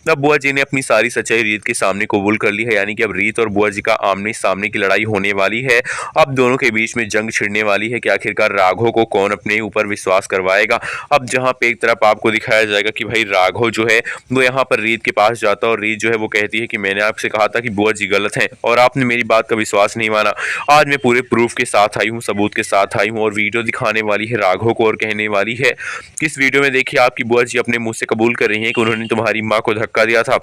अब बुआ जी ने अपनी सारी सच्चाई रीत के सामने कबूल कर ली है, यानी कि अब रीत और बुआ जी का आमने सामने की लड़ाई होने वाली है। अब दोनों के बीच में जंग छिड़ने वाली है कि आखिरकार राघव को कौन अपने ऊपर विश्वास करवाएगा। अब जहां पे एक तरफ आपको दिखाया जाएगा कि भाई राघव जो है वो यहाँ पर रीत के पास जाता है और रीत जो है वो कहती है कि मैंने आपसे कहा था कि बुआ जी गलत हैं और आपने मेरी बात का विश्वास नहीं माना। आज मैं पूरे प्रूफ के साथ आई हूँ, सबूत के साथ आई हूँ और वीडियो दिखाने वाली है राघव को और कहने वाली है कि इस वीडियो में देखिए आपकी बुआ जी अपने मुंह से कबूल कर रही है कि उन्होंने तुम्हारी माँ को धक्का दिया था,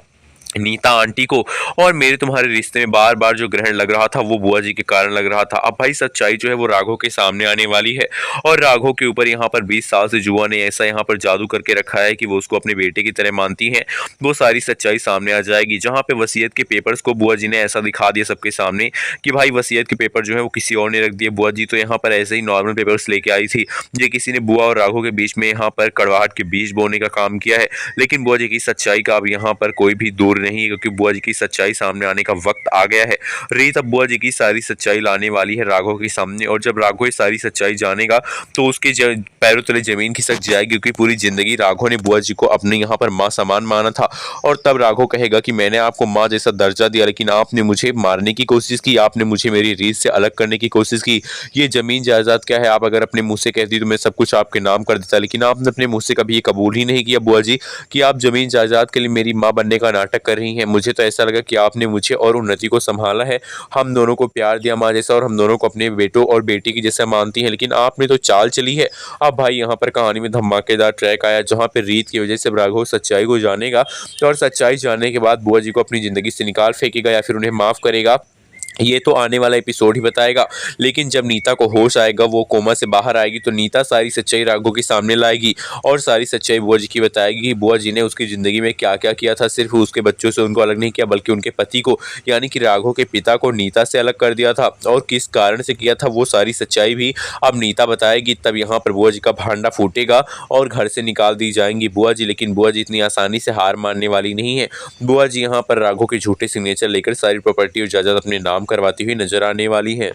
नीता आंटी को, और मेरे तुम्हारे रिश्ते में बार बार जो ग्रहण लग रहा था वो बुआ जी के कारण लग रहा था। अब भाई सच्चाई जो है वो राघव के सामने आने वाली है और राघव के ऊपर यहाँ पर 20 साल से जुआ ने ऐसा यहाँ पर जादू करके रखा है कि वो उसको अपने बेटे की तरह मानती है। वो सारी सच्चाई सामने आ जाएगी। जहाँ पे वसीयत के पेपर्स को बुआ जी ने ऐसा दिखा दिया सबके सामने कि भाई वसीयत के पेपर जो है वो किसी और ने रख दिए, बुआ जी तो यहाँ पर ऐसे ही नॉर्मल पेपर्स लेके आई थी। ये किसी ने बुआ और राघव के बीच में यहाँ पर कड़वाहट के बीज बोने का काम किया है। लेकिन बुआ जी की सच्चाई का अब यहाँ पर कोई भी दूर नहीं है, क्योंकि बुआ जी की सच्चाई सामने आने का वक्त आ गया है। रीत अब बुआ जी की सारी सच्चाई लाने वाली है राघव के सामने, और जब राघव ये सारी सच्चाई जानेगा तो उसके पैरों तले जमीन खिसक जाएगी, क्योंकि पूरी जिंदगी राघव ने बुआ जी को अपने यहाँ पर माँ समान माना था। और तब राघव कहेगा कि मैंने आपको माँ जैसा दर्जा दिया, लेकिन आपने मुझे मारने की कोशिश की, आपने मुझे मेरी रीत से अलग करने की कोशिश की। ये जमीन जायदाद क्या है, आप अगर अपने मुंह से कहती तो मैं सब कुछ आपके नाम कर देता, लेकिन आपने अपने मुंह से कभी ये कबूल ही नहीं किया बुआ जी कि आप जमीन जायदाद के लिए मेरी माँ बनने का नाटक कर रही हैं। मुझे तो ऐसा लगा कि आपने मुझे और उन्नति को संभाला है, हम दोनों को प्यार दिया माँ जैसा और हम दोनों को अपने बेटों और बेटी की जैसा मानती हैं, लेकिन आपने तो चाल चली है। अब भाई यहाँ पर कहानी में धमाकेदार ट्रैक आया, जहाँ पे रीत की वजह से राघव सच्चाई को जानेगा और सच्चाई जानने के बाद बुआ जी को अपनी जिंदगी से निकाल फेंकेगा या फिर उन्हें माफ करेगा, ये तो आने वाला एपिसोड ही बताएगा। लेकिन जब नीता को होश आएगा, वो कोमा से बाहर आएगी, तो नीता सारी सच्चाई राघव के सामने लाएगी और सारी सच्चाई बुआ जी की बताएगी कि बुआ जी ने उसकी ज़िंदगी में क्या क्या किया था। सिर्फ उसके बच्चों से उनको अलग नहीं किया, बल्कि उनके पति को यानी कि राघव के पिता को नीता से अलग कर दिया था, और किस कारण से किया था वो सारी सच्चाई भी अब नीता बताएगी। तब यहाँ पर बुआ जी का भांडा फूटेगा और घर से निकाल दी जाएंगी बुआ जी। लेकिन बुआ जी इतनी आसानी से हार मानने वाली नहीं है। बुआ जी यहाँ पर राघव के झूठे सिग्नेचर लेकर सारी प्रॉपर्टी और जायदाद अपने नाम करवाती हुई नजर आने वाली है।